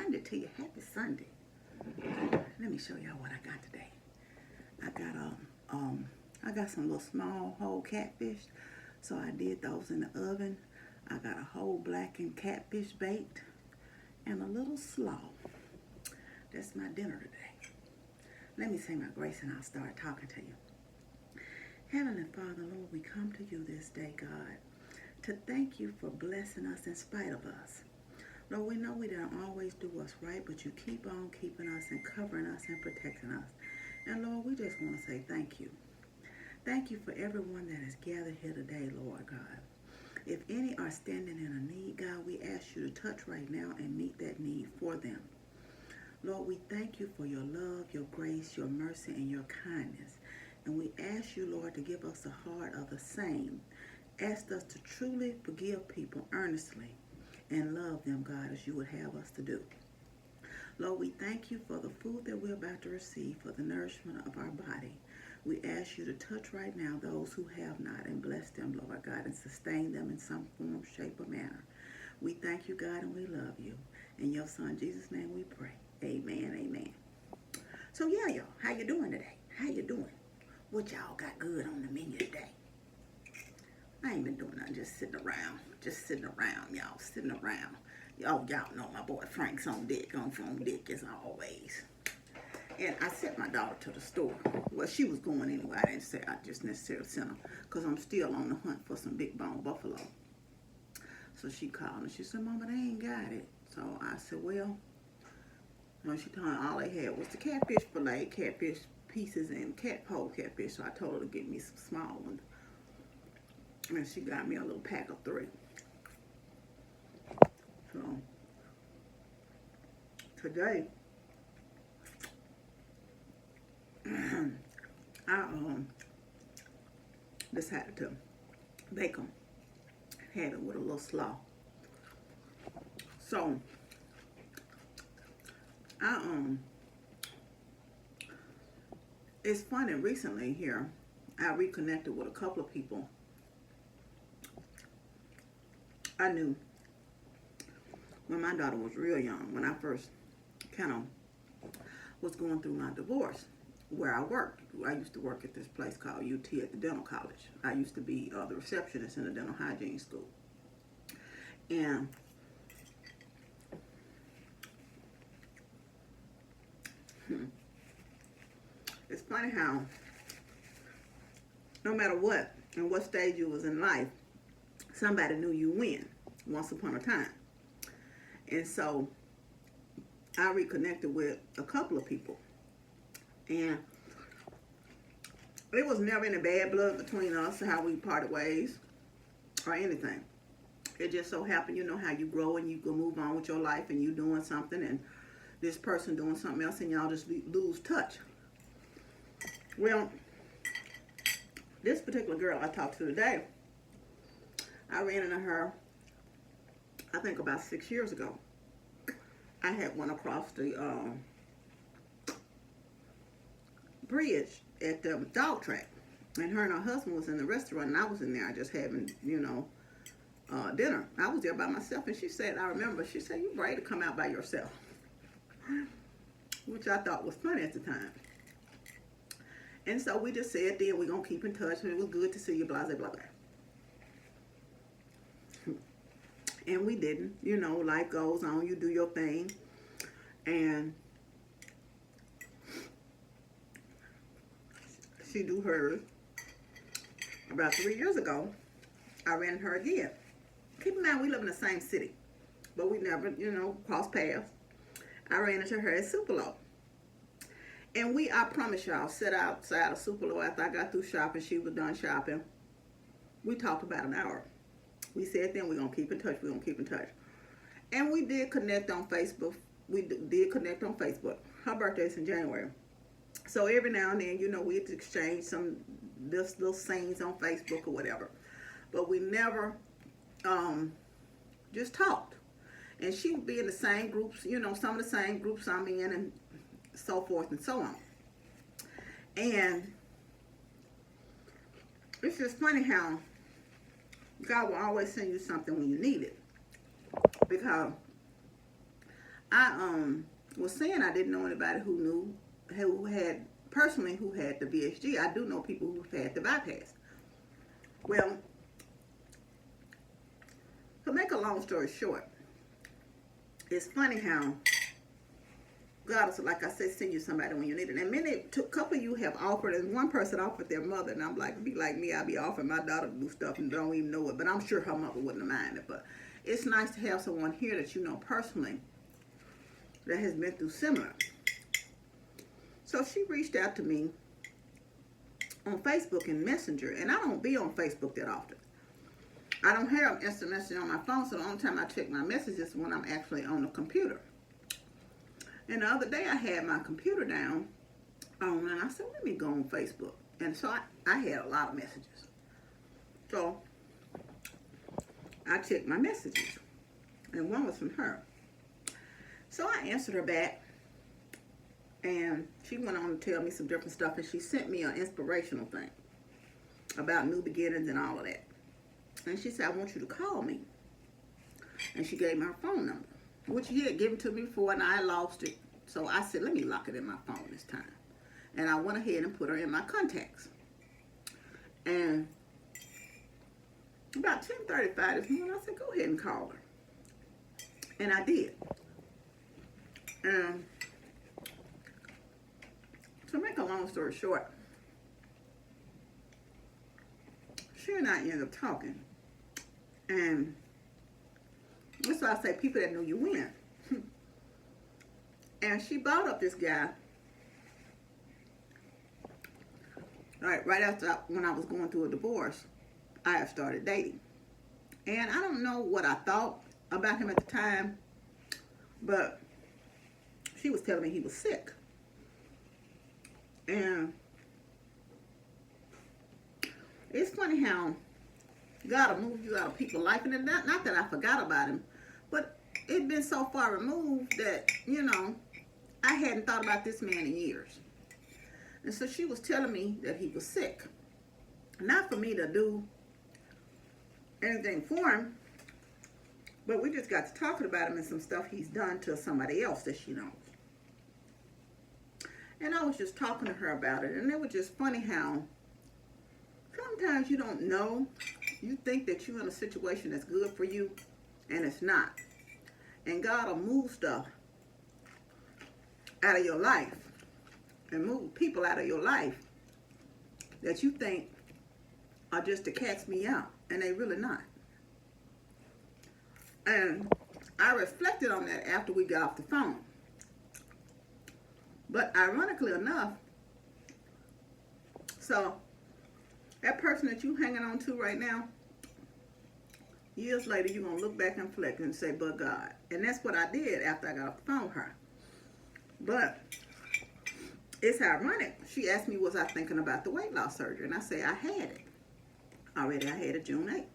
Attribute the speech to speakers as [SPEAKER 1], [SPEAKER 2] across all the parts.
[SPEAKER 1] Sunday to you. Happy Sunday. Let me show y'all what I got today. I got some little small whole catfish. So I did those in the oven. I got a whole blackened catfish baked and a little slaw. That's my dinner today. Let me say my grace and I'll start talking to you. Heavenly Father, Lord, we come to you this day, God, to thank you for blessing us in spite of us. Lord, we know we don't always do what's right, but you keep on keeping us and covering us and protecting us. And Lord, we just want to say thank you. Thank you for everyone that has gathered here today, Lord God. If any are standing in a need, God, we ask you to touch right now and meet that need for them. Lord, we thank you for your love, your grace, your mercy, and your kindness. And we ask you, Lord, to give us a heart of the same. Ask us to truly forgive people earnestly and love them, God, as you would have us to do. Lord, we thank you for the food that we're about to receive for the nourishment of our body. We ask you to touch right now those who have not and bless them, Lord God, and sustain them in some form, shape, or manner. We thank you, God, and we love you. In your Son, Jesus' name we pray. Amen, amen. So, yeah, y'all, how you doing today? How you doing? What y'all got good on the menu today? I ain't been doing nothing, just sitting around, y'all, sitting around. Y'all know my boy Frank's on deck, on deck as always. And I sent my daughter to the store. Well, she was going anyway. I just necessarily sent her because I'm still on the hunt for some big bone buffalo. So she called and she said, Mama, they ain't got it. So I said, well, she told me all they had was the catfish fillet, catfish pieces, and whole catfish. So I told her to get me some small ones. And she got me a little pack of 3. So today, I decided to bake them. Had it with a little slaw. So it's funny, recently here I reconnected with a couple of people I knew when my daughter was real young, when I first kind of was going through my divorce, where I worked. I used to work at this place called UT at the dental college. I used to be the receptionist in the dental hygiene school. And it's funny how no matter what and what stage you was in life, somebody knew you once upon a time. And so I reconnected with a couple of people. And it was never any bad blood between us, how we parted ways or anything. It just so happened, you know how you grow and you go move on with your life and you doing something and this person doing something else and y'all just lose touch. Well, this particular girl I talked to today, I ran into her, I think about 6 years ago. I had went across the bridge at the dog track, and her and her husband was in the restaurant, and I was in there just having, dinner. I was there by myself, and she said, she said, you ready to come out by yourself? Which I thought was funny at the time. And so we just said then we're going to keep in touch, and it was good to see you, blah, blah, blah, blah. And we didn't, life goes on, you do your thing. And she do hers. About 3 years ago, I ran into her again. Keep in mind, we live in the same city, but we never, crossed paths. I ran into her at Supalo. And I promise y'all, sat outside of Supalo after I got through shopping. She was done shopping. We talked about an hour. We said then we're going to keep in touch. And we did connect on Facebook. Her birthday's in January. So every now and then, we exchange some little scenes on Facebook or whatever. But we never just talked. And she would be in the same groups, some of the same groups I'm in and so forth and so on. And it's just funny how God will always send you something when you need it. Because I was saying I didn't know anybody who had the VSG. I do know people who've had the bypass. Well, to make a long story short, it's funny how God is, like I said, send you somebody when you need it. And a couple of you have offered, and one person offered their mother, and I'm like, be like me, I'll be offering my daughter to do stuff and don't even know it. But I'm sure her mother wouldn't have minded. But it's nice to have someone here that you know personally that has been through similar. So she reached out to me on Facebook and Messenger, and I don't be on Facebook that often. I don't have instant messaging on my phone, so the only time I check my messages is when I'm actually on the computer. And the other day I had my computer down and I said, let me go on Facebook. And so I had a lot of messages. So I checked my messages, and one was from her. So I answered her back, and she went on to tell me some different stuff, and she sent me an inspirational thing about new beginnings and all of that. And she said, I want you to call me. And she gave me her phone number, which she had given to me before, and I lost it. So I said, let me lock it in my phone this time. And I went ahead and put her in my contacts. And about 10:35 this morning, I said, go ahead and call her. And I did. And to make a long story short, she and I ended up talking. And that's why I say people that know you win. And she brought up this guy right after when I was going through a divorce. I had started dating. And I don't know what I thought about him at the time, but she was telling me he was sick. And it's funny how God will move you out of people's life. And not that I forgot about him, but it'd been so far removed that, I hadn't thought about this man in years. And so she was telling me that he was sick. Not for me to do anything for him, but we just got to talking about him and some stuff he's done to somebody else that she knows. And I was just talking to her about it, and it was just funny how sometimes you don't know. You think that you're in a situation that's good for you, and it's not. And God will move stuff out of your life and move people out of your life that you think are just to catch me out, and they really not. And I reflected on that after we got off the phone. But ironically enough, so that person that you hanging on to right now, years later you're going to look back and reflect and say, but God. And that's what I did after I got off the phone with her. But it's ironic. She asked me, was I thinking about the weight loss surgery? And I said, I had it. Already I had it June 8th.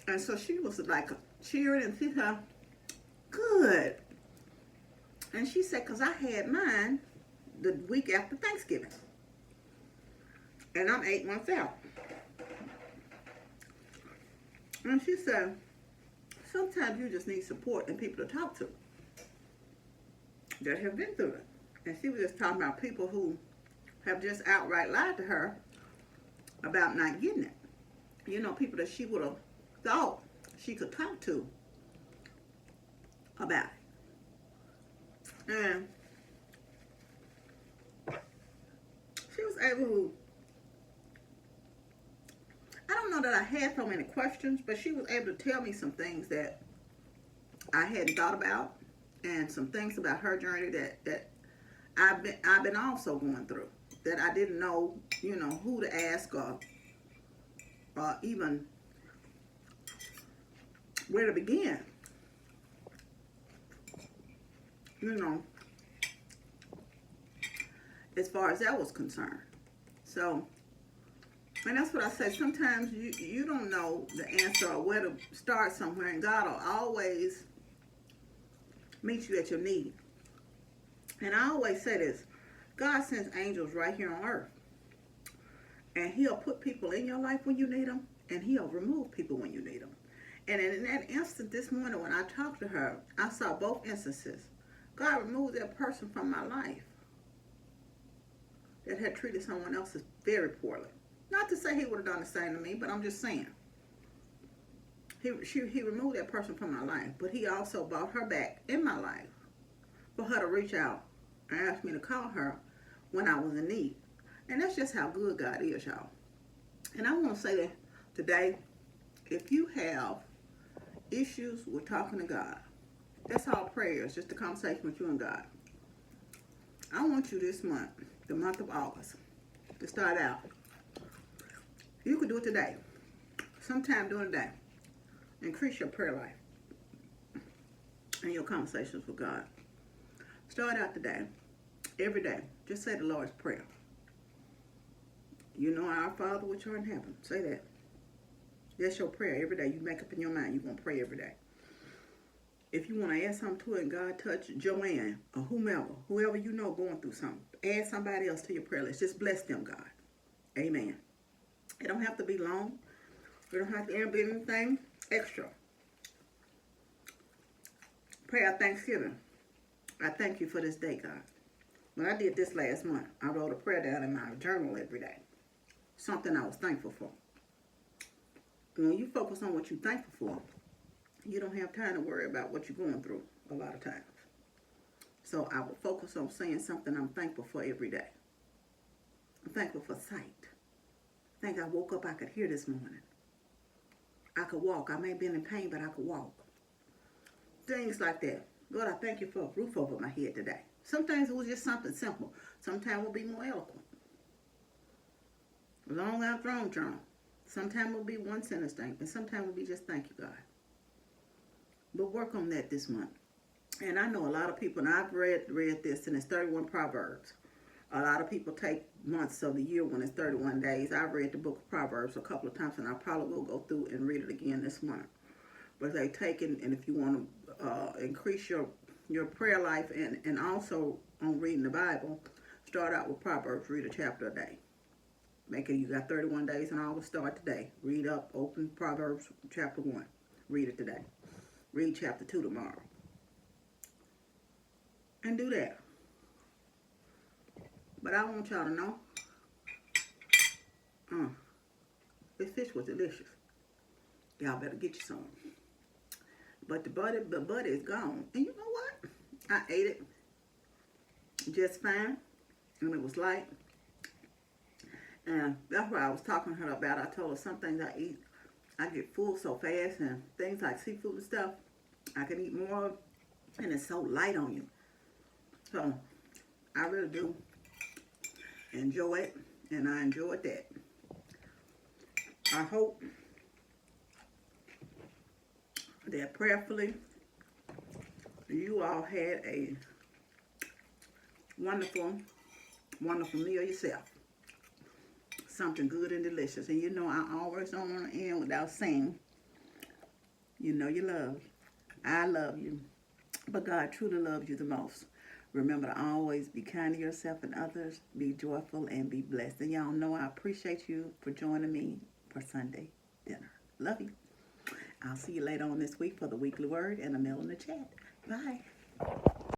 [SPEAKER 1] And so she was like cheering and she said, good. And she said, because I had mine the week after Thanksgiving. And I'm 8 months out. And she said, sometimes you just need support and people to talk to that have been through it. And she was just talking about people who have just outright lied to her about not getting it. People that she would have thought she could talk to about it. And she was able to, I don't know that I had so many questions, but she was able to tell me some things that I hadn't thought about, and some things about her journey that I've been also going through, that I didn't know, who to ask or even where to begin. As far as that was concerned. So, and that's what I say, sometimes you don't know the answer or where to start somewhere, and God will always meet you at your need. And I always say this, God sends angels right here on earth. And he'll put people in your life when you need them, and he'll remove people when you need them. And in that instant this morning when I talked to her, I saw both instances. God removed that person from my life that had treated someone else very poorly. Not to say he would have done the same to me, but I'm just saying. He removed that person from my life, but he also brought her back in my life for her to reach out and ask me to call her when I was in need. And that's just how good God is, y'all. And I want to say that today, if you have issues with talking to God, that's all prayer is, just a conversation with you and God. I want you this month, the month of August, to start out. You could do it today, sometime during the day. Increase your prayer life and your conversations with God. Start out today, every day. Just say the Lord's Prayer. You know, our Father which art in heaven. Say that. That's your prayer every day. You make up in your mind you're going to pray every day. If you want to add something to it and God touch Joanne or whoever you know going through something, add somebody else to your prayer list. Just bless them, God. Amen. It don't have to be long. We don't have to be anything extra. Prayer of thanksgiving. I thank you for this day, God. When I did this last month, I wrote a prayer down in my journal every day. Something I was thankful for. When you focus on what you're thankful for, you don't have time to worry about what you're going through a lot of times. So I will focus on saying something I'm thankful for every day. I'm thankful for sight. I think I woke up, I could hear this morning. I could walk. I may have been in pain, but I could walk. Things like that. Lord, I thank you for a roof over my head today. Sometimes it was just something simple. Sometimes it will be more eloquent. Long out throne journal. Sometimes it will be one sentence thing, and sometimes it will be just thank you, God. But work on that this month. And I know a lot of people, and I've read this, and it's 31 Proverbs. A lot of people take months of the year when it's 31 days. I've read the book of Proverbs a couple of times, and I probably will go through and read it again this month. But they take it, and if you want to increase your prayer life and also on reading the Bible, start out with Proverbs. Read a chapter a day. Make it, you got 31 days, and August, start today. Read up, open Proverbs chapter 1. Read it today. Read chapter 2 tomorrow. And do that. But I want y'all to know, this fish was delicious. Y'all better get you some. But the butter is gone. And you know what? I ate it just fine. And it was light. And that's what I was talking to her about. I told her some things I eat, I get full so fast. And things like seafood and stuff, I can eat more of. And it's so light on you. So, I really do enjoy it, and I enjoyed that. I hope that prayerfully you all had a wonderful, wonderful meal yourself. Something good and delicious. And you know I always don't want to end without saying, you know you love. I love you. But God truly loves you the most. Remember to always be kind to yourself and others. Be joyful and be blessed. And y'all know I appreciate you for joining me for Sunday dinner. Love you. I'll see you later on this week for the weekly word and a meal in the chat. Bye.